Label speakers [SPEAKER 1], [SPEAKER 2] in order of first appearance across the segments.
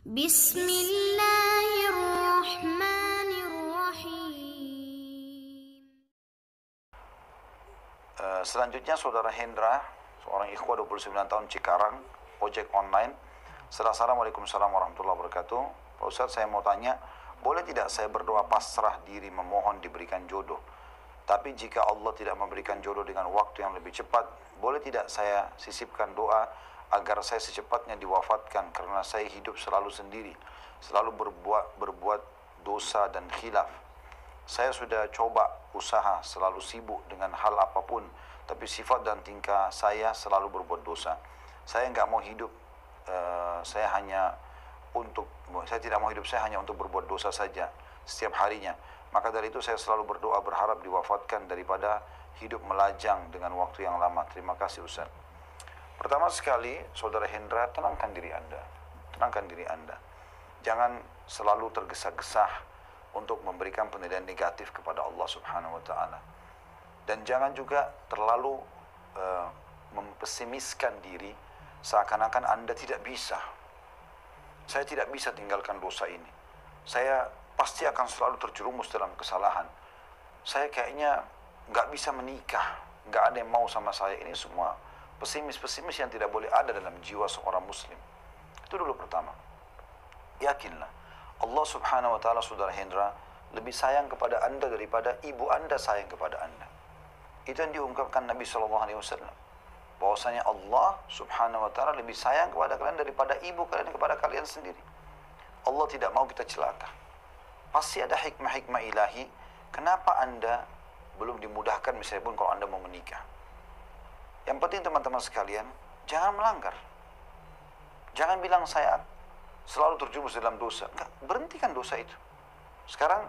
[SPEAKER 1] Bismillahirrahmanirrahim.
[SPEAKER 2] Selanjutnya Saudara Hendra, seorang ikhwah 29 tahun Cikarang, ojek online. Assalamualaikum warahmatullahi wabarakatuh. Pak Ustaz, saya mau tanya, boleh tidak saya berdoa pasrah diri memohon diberikan jodoh? Tapi jika Allah tidak memberikan jodoh dengan waktu yang lebih cepat, boleh tidak saya sisipkan doa agar saya secepatnya diwafatkan karena saya hidup selalu sendiri, selalu berbuat dosa dan khilaf. Saya sudah coba usaha, selalu sibuk dengan hal apapun, tapi sifat dan tingkah saya selalu berbuat dosa. Saya nggak mau hidup, saya tidak mau hidup saya hanya untuk berbuat dosa saja setiap harinya. Maka dari itu saya selalu berdoa berharap diwafatkan daripada hidup melajang dengan waktu yang lama. Terima kasih Ustaz. Pertama sekali, Saudara Hendra, tenangkan diri Anda. Tenangkan diri Anda. Jangan selalu tergesa-gesa untuk memberikan penilaian negatif kepada Allah Subhanahu wa taala. Dan jangan juga terlalu mempesimiskan diri seakan-akan Anda tidak bisa. Saya tidak bisa tinggalkan dosa ini. Saya pasti akan selalu terjerumus dalam kesalahan. Saya kayaknya nggak bisa menikah, nggak ada yang mau sama saya. Ini semua pesimis-pesimis yang tidak boleh ada dalam jiwa seorang muslim. Itu dulu pertama. Yakinlah, Allah Subhanahu wa taala, Saudara Hendra, lebih sayang kepada Anda daripada ibu Anda sayang kepada Anda. Itu yang diungkapkan Nabi SAW. Bahwasanya Allah Subhanahu wa taala lebih sayang kepada kalian daripada ibu kalian kepada kalian sendiri. Allah tidak mau kita celaka. Pasti ada hikmah-hikmah ilahi. Kenapa Anda belum dimudahkan misalnya pun kalau Anda mau menikah? Yang penting teman-teman sekalian, jangan melanggar. Jangan bilang saya selalu terjerumus dalam dosa. Enggak, berhentikan dosa itu. Sekarang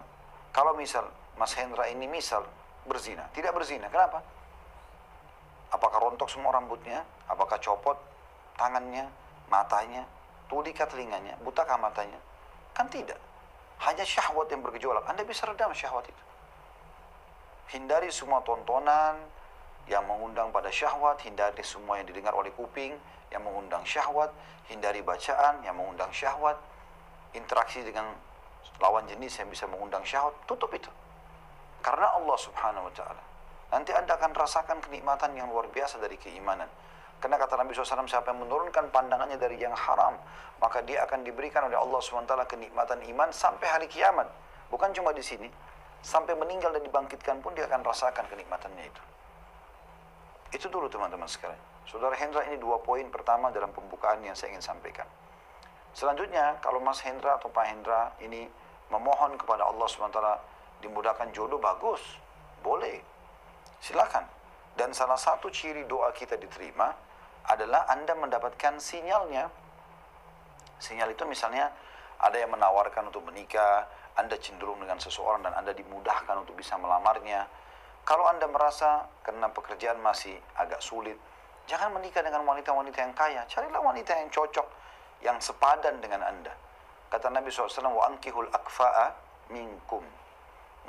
[SPEAKER 2] kalau misal Mas Hendra ini misal berzina, tidak berzina, kenapa? Apakah rontok semua rambutnya? Apakah copot tangannya, matanya, tulikah telinganya, butakah matanya? Kan tidak. Hanya syahwat yang bergejolak. Anda bisa redam syahwat itu. Hindari semua tontonan yang mengundang pada syahwat, hindari semua yang didengar oleh kuping yang mengundang syahwat, hindari bacaan yang mengundang syahwat, interaksi dengan lawan jenis yang bisa mengundang syahwat, tutup itu. Karena Allah Subhanahu wa taala, nanti Anda akan rasakan kenikmatan yang luar biasa dari keimanan. Karena kata Nabi SAW, siapa yang menurunkan pandangannya dari yang haram, maka dia akan diberikan oleh Allah SWT kenikmatan iman sampai hari kiamat. Bukan cuma di sini, sampai meninggal dan dibangkitkan pun dia akan rasakan kenikmatannya itu. Itu dulu teman-teman sekalian. Saudara Hendra, ini 2 poin pertama dalam pembukaan yang saya ingin sampaikan. Selanjutnya, kalau Mas Hendra atau Pak Hendra ini memohon kepada Allah SWT dimudahkan jodoh, bagus, boleh, silakan. Dan salah satu ciri doa kita diterima adalah Anda mendapatkan sinyalnya. Sinyal itu misalnya ada yang menawarkan untuk menikah, Anda cenderung dengan seseorang dan Anda dimudahkan untuk bisa melamarnya. Kalau Anda merasa karena pekerjaan masih agak sulit, jangan menikah dengan wanita-wanita yang kaya. Carilah wanita yang cocok, yang sepadan dengan Anda. Kata Nabi SAW, wa ankihul akfa'a minkum.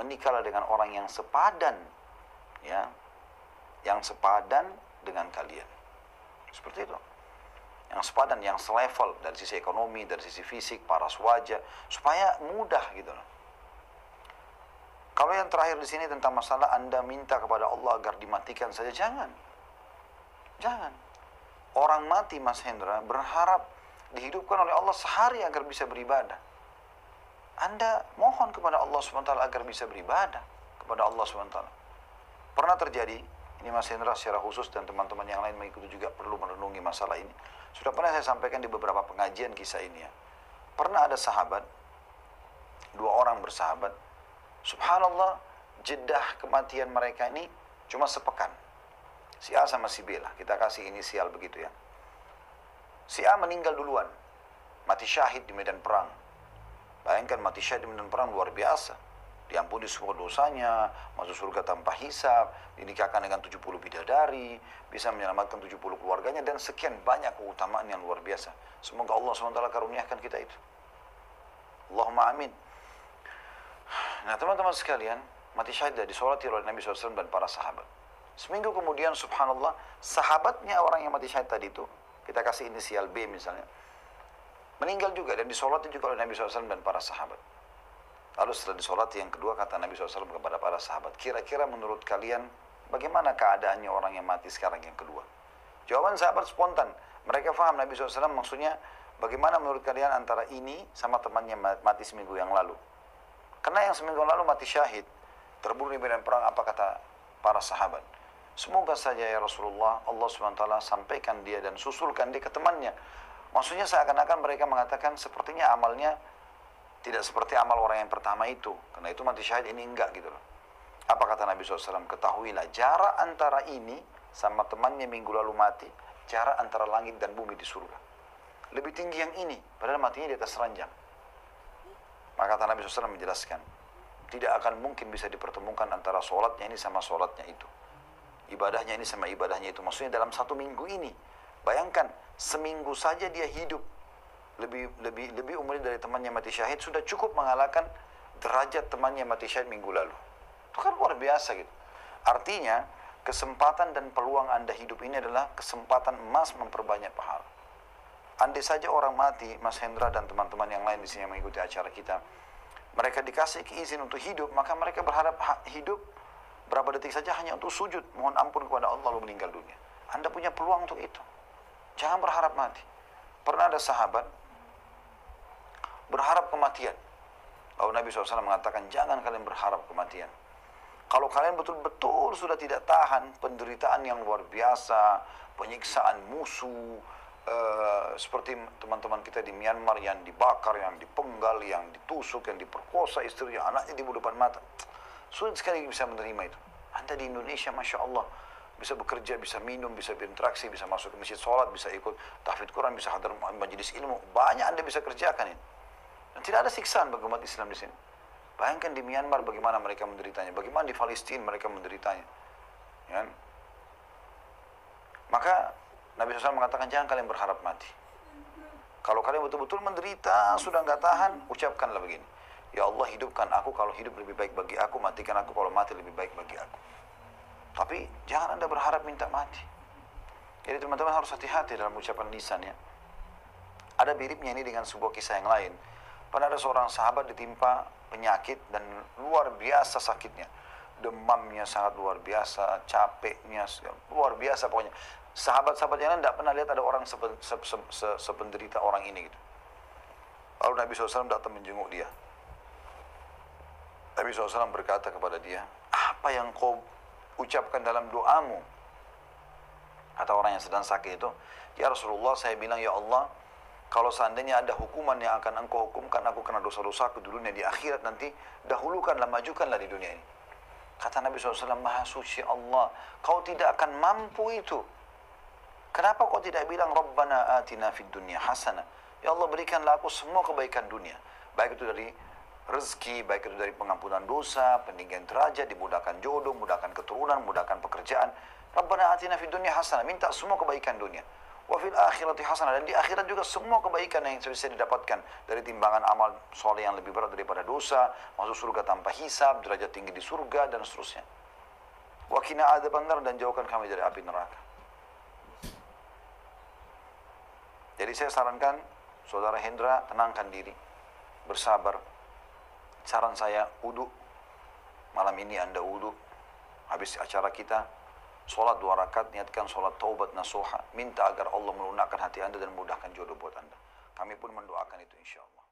[SPEAKER 2] Menikahlah dengan orang yang sepadan, ya, yang sepadan dengan kalian. Seperti itu. Yang sepadan, yang selevel dari sisi ekonomi, dari sisi fisik, paras wajah, supaya mudah gitu loh. Kalau yang terakhir di sini tentang masalah Anda minta kepada Allah agar dimatikan saja, jangan. Jangan. Orang mati, Mas Hendra, berharap dihidupkan oleh Allah sehari agar bisa beribadah. Anda mohon kepada Allah SWT agar bisa beribadah kepada Allah SWT. Pernah terjadi, ini Mas Hendra secara khusus dan teman-teman yang lain mengikuti juga perlu merenungi masalah ini. Sudah pernah saya sampaikan di beberapa pengajian kisah ini ya. Pernah ada sahabat, 2 orang bersahabat, subhanallah, jedah kematian mereka ini cuma sepekan. Si A sama si B lah, kita kasih inisial begitu ya. Si A meninggal duluan, mati syahid di medan perang. Bayangkan mati syahid di medan perang luar biasa. Diampuni semua dosanya, masuk surga tanpa hisab, dinikahkan dengan 70 bidadari, bisa menyelamatkan 70 keluarganya, dan sekian banyak keutamaan yang luar biasa. Semoga Allah SWT karuniakan kita itu. Allahumma amin. Nah teman-teman sekalian, mati syahid dan disolati oleh Nabi SAW dan para sahabat. Seminggu kemudian subhanallah, sahabatnya orang yang mati syahid tadi itu, kita kasih inisial B misalnya, Meninggal juga dan disolati juga oleh Nabi SAW dan para sahabat. Lalu setelah disolati yang kedua kata Nabi SAW kepada para sahabat, kira-kira menurut kalian bagaimana keadaannya orang yang mati sekarang yang kedua? Jawaban sahabat spontan. Mereka faham Nabi SAW maksudnya bagaimana menurut kalian antara ini sama temannya mati seminggu yang lalu. Karena yang seminggu lalu mati syahid, terbunuh di medan perang, apa kata para sahabat? Semoga saja ya Rasulullah, Allah SWT sampaikan dia dan susulkan dia ke temannya. Maksudnya seakan-akan mereka mengatakan sepertinya amalnya tidak seperti amal orang yang pertama itu. Karena itu mati syahid, ini enggak gitu loh. Apa kata Nabi SAW? Ketahuilah jarak antara ini sama temannya minggu lalu mati, jarak antara langit dan bumi di surga. Lebih tinggi yang ini, padahal matinya di atas ranjang. Maka kata Nabi SAW menjelaskan, tidak akan mungkin bisa dipertemukan antara sholatnya ini sama sholatnya itu. Ibadahnya ini sama ibadahnya itu. Maksudnya dalam satu minggu ini. Bayangkan, seminggu saja dia hidup lebih umurnya dari temannya mati syahid, sudah cukup mengalahkan derajat temannya mati syahid minggu lalu. Itu kan luar biasa gitu. Artinya, kesempatan dan peluang Anda hidup ini adalah kesempatan emas memperbanyak pahala. Andai saja orang mati, Mas Hendra dan teman-teman yang lain di sini yang mengikuti acara kita, mereka dikasih izin untuk hidup, maka mereka berharap hidup berapa detik saja hanya untuk sujud, mohon ampun kepada Allah lalu meninggal dunia. Anda punya peluang untuk itu. Jangan berharap mati. Pernah ada sahabat berharap kematian. Lalu Nabi SAW mengatakan, jangan kalian berharap kematian. Kalau kalian betul-betul sudah tidak tahan penderitaan yang luar biasa, penyiksaan musuh, seperti teman-teman kita di Myanmar yang dibakar, yang dipenggal, yang ditusuk, yang diperkosa istrinya, anaknya dibunuh depan mata. Sulit sekali bisa menerima itu. Anda di Indonesia, Masya Allah, bisa bekerja, bisa minum, bisa berinteraksi, bisa masuk ke masjid sholat, bisa ikut tahfidz Quran, bisa hadir majelis ilmu. Banyak Anda bisa kerjakan ini. Dan tidak ada siksaan bagi umat Islam di sini. Bayangkan di Myanmar bagaimana mereka menderitanya, bagaimana di Palestina mereka menderitanya. Ya. Maka Nabi SAW mengatakan jangan kalian berharap mati. Kalau kalian betul-betul menderita, sudah nggak tahan, ucapkanlah begini. Ya Allah, hidupkan aku kalau hidup lebih baik bagi aku, matikan aku kalau mati lebih baik bagi aku. Tapi jangan Anda berharap minta mati. Jadi teman-teman harus hati-hati dalam ucapan lisan ya. Ada miripnya ini dengan sebuah kisah yang lain. Pernah ada seorang sahabat ditimpa penyakit dan luar biasa sakitnya. Demamnya sangat luar biasa, capeknya luar biasa pokoknya. Sahabat-sahabat yang lain tidak pernah lihat ada orang sependerita orang ini gitu. Lalu Nabi SAW datang menjenguk dia. Nabi SAW berkata kepada dia, apa yang kau ucapkan dalam doamu? Kata orang yang sedang sakit itu, ya Rasulullah, saya bilang, ya Allah, kalau seandainya ada hukuman yang akan engkau hukumkan aku karena dosa-dosaku di dunia, di akhirat nanti, dahulukanlah, majukanlah di dunia ini. Kata Nabi SAW, Maha Suci Allah, kau tidak akan mampu itu. Kenapa kau tidak bilang, Rabbana atina fid dunya hasanah. Ya Allah, berikanlah aku semua kebaikan dunia. Baik itu dari rezeki, baik itu dari pengampunan dosa, peninggian derajat, dimudahkan jodoh, mudahkan keturunan, mudahkan pekerjaan. Rabbana atina fid dunya hasanah, minta semua kebaikan dunia. Wa fil akhirati hasanah, dan di akhirat juga semua kebaikan yang bisa didapatkan dari timbangan amal soleh yang lebih berat daripada dosa, masuk surga tanpa hisab, derajat tinggi di surga dan seterusnya. Wa qina adzabannar, dan jauhkan kami dari api neraka. Jadi saya sarankan saudara Hendra, tenangkan diri, bersabar. Saran saya, wudu. Malam ini Anda wudu. Habis acara kita, sholat 2 rakaat, niatkan sholat taubat nasuha. Minta agar Allah melunakkan hati Anda dan mudahkan jodoh buat Anda. Kami pun mendoakan itu insya Allah.